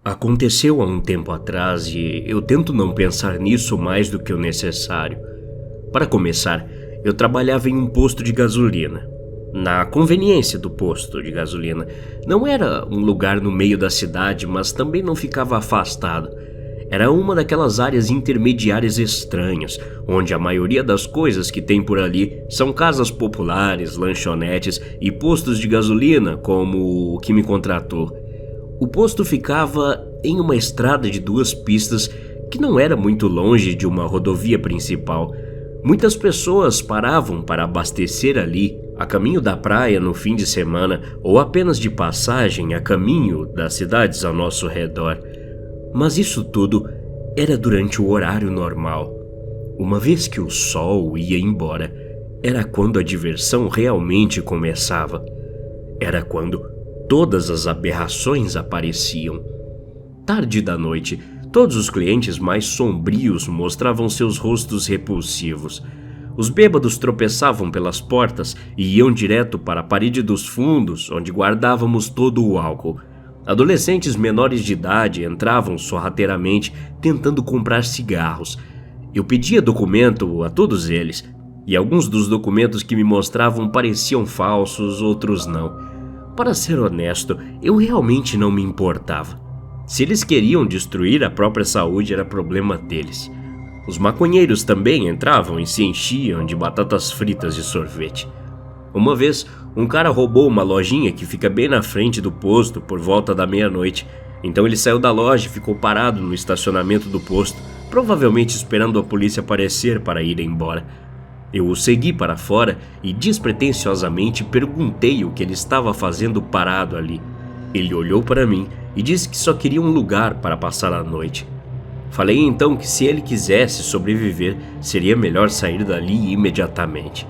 Aconteceu há um tempo atrás e eu tento não pensar nisso mais do que o necessário. Para começar, eu trabalhava em um posto de gasolina. Na conveniência do posto de gasolina. Não era um lugar no meio da cidade, mas também não ficava afastado. Era uma daquelas áreas intermediárias estranhas, onde a maioria das coisas que tem por ali são casas populares, lanchonetes e postos de gasolina, como o que me contratou. O posto ficava em uma estrada de 2 pistas que não era muito longe de uma rodovia principal. Muitas pessoas paravam para abastecer ali, a caminho da praia no fim de semana ou apenas de passagem a caminho das cidades ao nosso redor. Mas isso tudo era durante o horário normal. Uma vez que o sol ia embora, era quando a diversão realmente começava. Era quando todas as aberrações apareciam. Tarde da noite, todos os clientes mais sombrios mostravam seus rostos repulsivos. Os bêbados tropeçavam pelas portas e iam direto para a parede dos fundos, onde guardávamos todo o álcool. Adolescentes menores de idade entravam sorrateiramente tentando comprar cigarros. Eu pedia documento a todos eles, e alguns dos documentos que me mostravam pareciam falsos, outros não. Para ser honesto, eu realmente não me importava. Se eles queriam destruir a própria saúde, era problema deles. Os maconheiros também entravam e se enchiam de batatas fritas e sorvete. Uma vez, um cara roubou uma lojinha que fica bem na frente do posto por volta da meia-noite. Então ele saiu da loja e ficou parado no estacionamento do posto, provavelmente esperando a polícia aparecer para ir embora. Eu o segui para fora e despretensiosamente perguntei o que ele estava fazendo parado ali. Ele olhou para mim e disse que só queria um lugar para passar a noite. Falei então que se ele quisesse sobreviver, seria melhor sair dali imediatamente.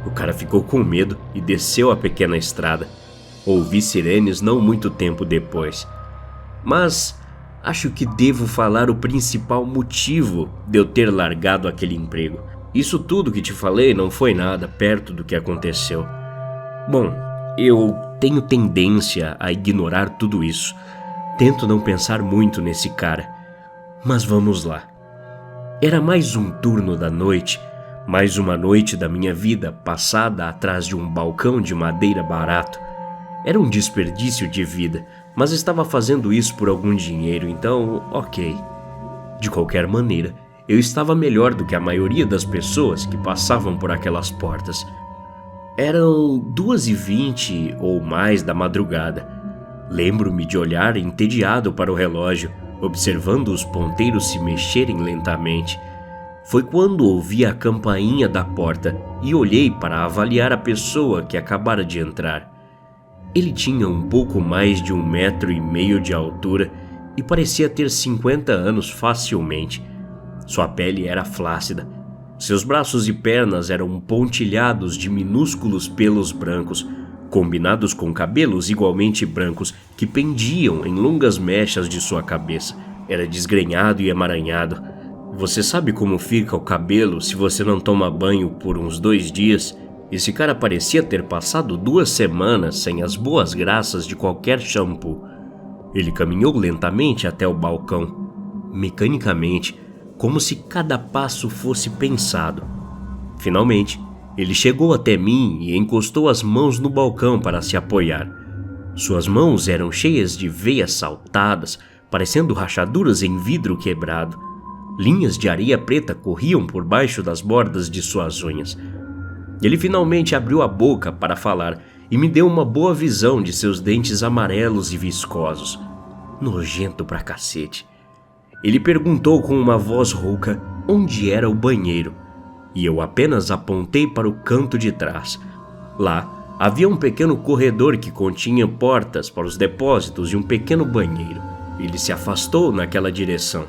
O cara ficou com medo e desceu a pequena estrada. Ouvi sirenes não muito tempo depois. Mas acho que devo falar o principal motivo de eu ter largado aquele emprego. Isso tudo que te falei não foi nada perto do que aconteceu. Bom, eu tenho tendência a ignorar tudo isso. Tento não pensar muito nesse cara. Mas vamos lá. Era mais um turno da noite, mais uma noite da minha vida passada atrás de um balcão de madeira barato. Era um desperdício de vida, mas estava fazendo isso por algum dinheiro, então ok. De qualquer maneira, eu estava melhor do que a maioria das pessoas que passavam por aquelas portas. Eram 2h20 ou mais da madrugada. Lembro-me de olhar entediado para o relógio, observando os ponteiros se mexerem lentamente. Foi quando ouvi a campainha da porta e olhei para avaliar a pessoa que acabara de entrar. Ele tinha um pouco mais de 1,5 m de altura e parecia ter 50 anos facilmente. Sua pele era flácida. Seus braços e pernas eram pontilhados de minúsculos pelos brancos, combinados com cabelos igualmente brancos que pendiam em longas mechas de sua cabeça. Era desgrenhado e emaranhado. Você sabe como fica o cabelo se você não toma banho por uns 2 dias? Esse cara parecia ter passado 2 semanas sem as boas graças de qualquer shampoo. Ele caminhou lentamente até o balcão, mecanicamente, como se cada passo fosse pensado. Finalmente, ele chegou até mim e encostou as mãos no balcão para se apoiar. Suas mãos eram cheias de veias saltadas, parecendo rachaduras em vidro quebrado. Linhas de areia preta corriam por baixo das bordas de suas unhas. Ele finalmente abriu a boca para falar e me deu uma boa visão de seus dentes amarelos e viscosos. Nojento pra cacete. Ele perguntou com uma voz rouca onde era o banheiro, e eu apenas apontei para o canto de trás. Lá havia um pequeno corredor que continha portas para os depósitos e um pequeno banheiro. Ele se afastou naquela direção,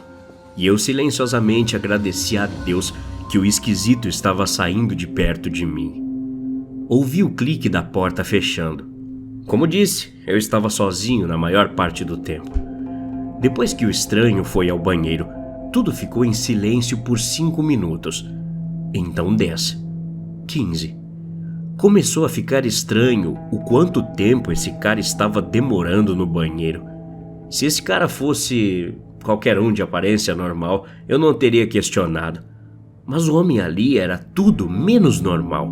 e eu silenciosamente agradeci a Deus que o esquisito estava saindo de perto de mim. Ouvi o clique da porta fechando. Como disse, eu estava sozinho na maior parte do tempo. Depois que o estranho foi ao banheiro, tudo ficou em silêncio por 5 minutos. Então 10, 15. Começou a ficar estranho o quanto tempo esse cara estava demorando no banheiro. Se esse cara fosse qualquer um de aparência normal, eu não teria questionado. Mas o homem ali era tudo menos normal.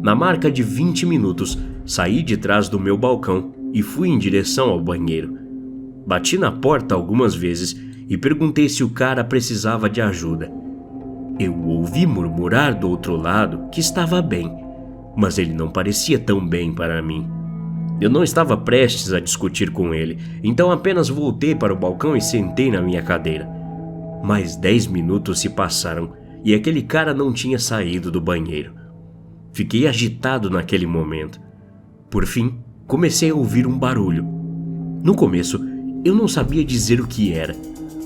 Na marca de 20 minutos, saí de trás do meu balcão e fui em direção ao banheiro. Bati na porta algumas vezes e perguntei se o cara precisava de ajuda. Eu ouvi murmurar do outro lado que estava bem, mas ele não parecia tão bem para mim. Eu não estava prestes a discutir com ele, então apenas voltei para o balcão e sentei na minha cadeira. Mais 10 minutos se passaram e aquele cara não tinha saído do banheiro. Fiquei agitado naquele momento. Por fim, comecei a ouvir um barulho. No começo, eu não sabia dizer o que era,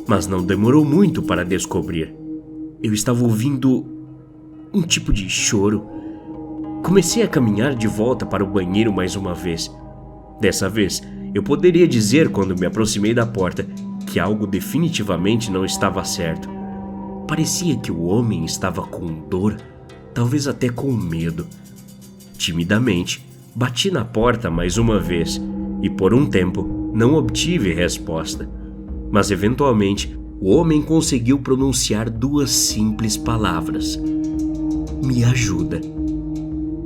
mas não demorou muito para descobrir. Eu estava ouvindo um tipo de choro. Comecei a caminhar de volta para o banheiro mais uma vez. Dessa vez, eu poderia dizer quando me aproximei da porta que algo definitivamente não estava certo. Parecia que o homem estava com dor, talvez até com medo. Timidamente, bati na porta mais uma vez e por um tempo não obtive resposta. Mas eventualmente, o homem conseguiu pronunciar 2 simples palavras: me ajuda.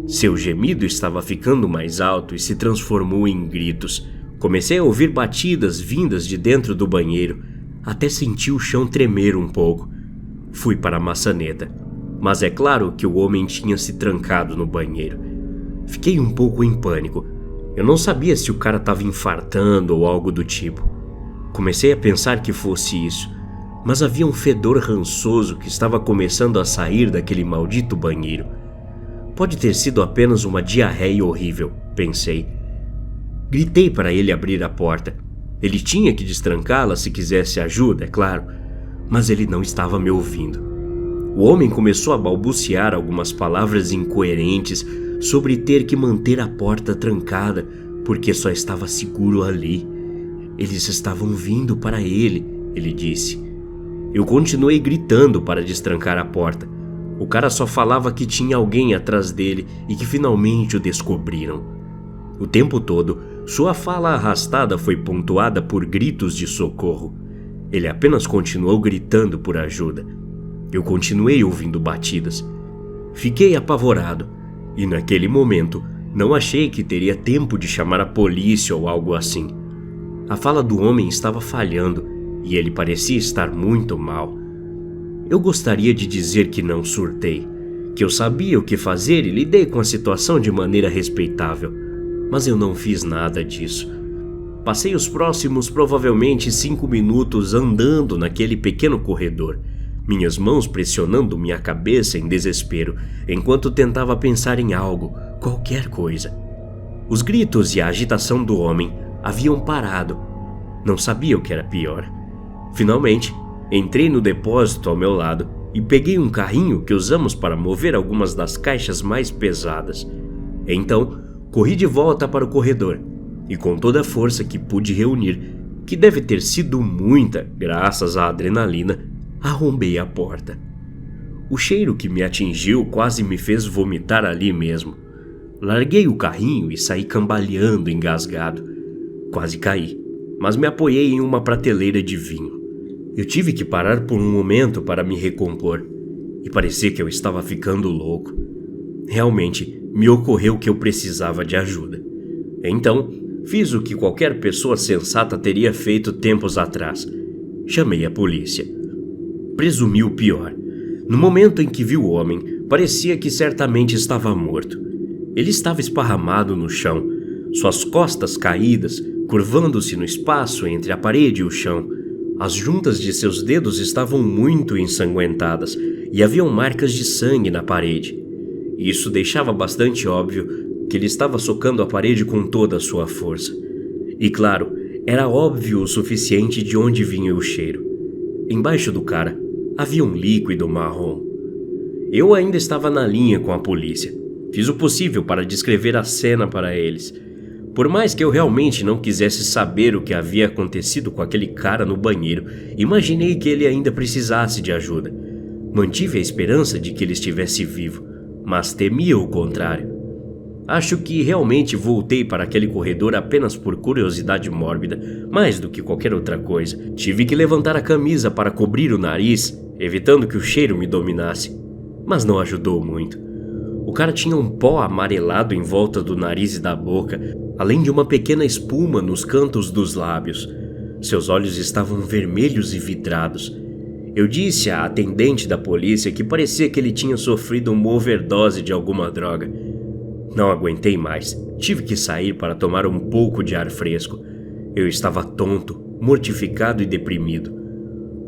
Seu gemido estava ficando mais alto e se transformou em gritos. Comecei a ouvir batidas vindas de dentro do banheiro, até senti o chão tremer um pouco. Fui para a maçaneta, mas é claro que o homem tinha se trancado no banheiro. Fiquei um pouco em pânico. Eu não sabia se o cara estava infartando ou algo do tipo. Comecei a pensar que fosse isso, mas havia um fedor rançoso que estava começando a sair daquele maldito banheiro. Pode ter sido apenas uma diarreia horrível, pensei. Gritei para ele abrir a porta. Ele tinha que destrancá-la se quisesse ajuda, é claro, mas ele não estava me ouvindo. O homem começou a balbuciar algumas palavras incoerentes sobre ter que manter a porta trancada porque só estava seguro ali. Eles estavam vindo para ele, ele disse. Eu continuei gritando para destrancar a porta. O cara só falava que tinha alguém atrás dele e que finalmente o descobriram. O tempo todo, sua fala arrastada foi pontuada por gritos de socorro. Ele apenas continuou gritando por ajuda. Eu continuei ouvindo batidas. Fiquei apavorado e naquele momento não achei que teria tempo de chamar a polícia ou algo assim. A fala do homem estava falhando e ele parecia estar muito mal. Eu gostaria de dizer que não surtei, que eu sabia o que fazer e lidei com a situação de maneira respeitável, mas eu não fiz nada disso. Passei os próximos provavelmente 5 minutos andando naquele pequeno corredor, minhas mãos pressionando minha cabeça em desespero, enquanto tentava pensar em algo, qualquer coisa. Os gritos e a agitação do homem haviam parado. Não sabia o que era pior. Finalmente, entrei no depósito ao meu lado e peguei um carrinho que usamos para mover algumas das caixas mais pesadas. Então, corri de volta para o corredor e com toda a força que pude reunir, que deve ter sido muita graças à adrenalina, arrombei a porta. O cheiro que me atingiu quase me fez vomitar ali mesmo. Larguei o carrinho e saí cambaleando engasgado. Quase caí, mas me apoiei em uma prateleira de vinho. Eu tive que parar por um momento para me recompor, e parecia que eu estava ficando louco. Realmente, me ocorreu que eu precisava de ajuda. Então, fiz o que qualquer pessoa sensata teria feito tempos atrás. Chamei a polícia. Presumi o pior. No momento em que vi o homem, parecia que certamente estava morto. Ele estava esparramado no chão, suas costas caídas, curvando-se no espaço entre a parede e o chão. As juntas de seus dedos estavam muito ensanguentadas e haviam marcas de sangue na parede. Isso deixava bastante óbvio que ele estava socando a parede com toda a sua força. E claro, era óbvio o suficiente de onde vinha o cheiro. Embaixo do cara havia um líquido marrom. Eu ainda estava na linha com a polícia. Fiz o possível para descrever a cena para eles. Por mais que eu realmente não quisesse saber o que havia acontecido com aquele cara no banheiro, imaginei que ele ainda precisasse de ajuda. Mantive a esperança de que ele estivesse vivo, mas temia o contrário. Acho que realmente voltei para aquele corredor apenas por curiosidade mórbida, mais do que qualquer outra coisa. Tive que levantar a camisa para cobrir o nariz, evitando que o cheiro me dominasse. Mas não ajudou muito. O cara tinha um pó amarelado em volta do nariz e da boca, além de uma pequena espuma nos cantos dos lábios. Seus olhos estavam vermelhos e vidrados. Eu disse à atendente da polícia que parecia que ele tinha sofrido uma overdose de alguma droga. Não aguentei mais. Tive que sair para tomar um pouco de ar fresco. Eu estava tonto, mortificado e deprimido.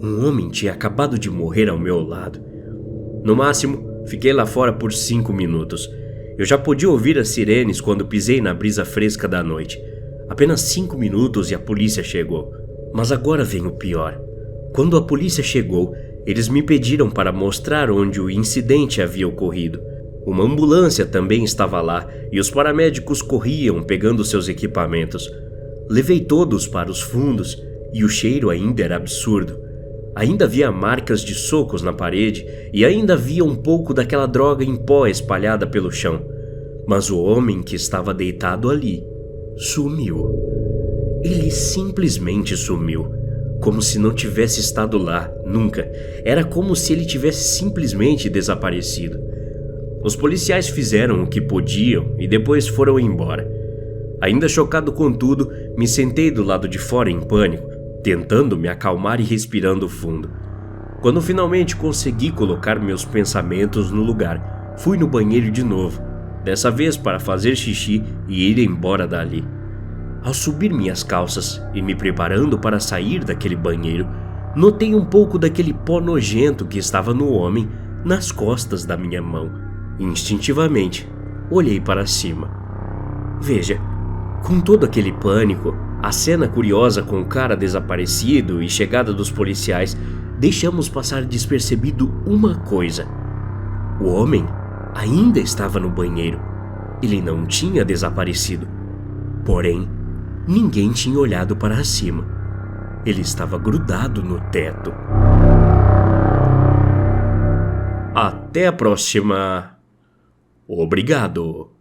Um homem tinha acabado de morrer ao meu lado. No máximo, fiquei lá fora por 5 minutos. Eu já podia ouvir as sirenes quando pisei na brisa fresca da noite. Apenas 5 minutos e a polícia chegou. Mas agora vem o pior. Quando a polícia chegou, eles me pediram para mostrar onde o incidente havia ocorrido. Uma ambulância também estava lá e os paramédicos corriam pegando seus equipamentos. Levei todos para os fundos e o cheiro ainda era absurdo. Ainda havia marcas de socos na parede e ainda havia um pouco daquela droga em pó espalhada pelo chão. Mas o homem que estava deitado ali sumiu. Ele simplesmente sumiu. Como se não tivesse estado lá, nunca. Era como se ele tivesse simplesmente desaparecido. Os policiais fizeram o que podiam e depois foram embora. Ainda chocado com tudo, me sentei do lado de fora em pânico, tentando me acalmar e respirando fundo. Quando finalmente consegui colocar meus pensamentos no lugar, fui no banheiro de novo, dessa vez para fazer xixi e ir embora dali. Ao subir minhas calças e me preparando para sair daquele banheiro, notei um pouco daquele pó nojento que estava no homem nas costas da minha mão. Instintivamente, olhei para cima. Veja, com todo aquele pânico, a cena curiosa com o cara desaparecido e chegada dos policiais, deixamos passar despercebido uma coisa. O homem ainda estava no banheiro. Ele não tinha desaparecido. Porém, ninguém tinha olhado para cima. Ele estava grudado no teto. Até a próxima. Obrigado.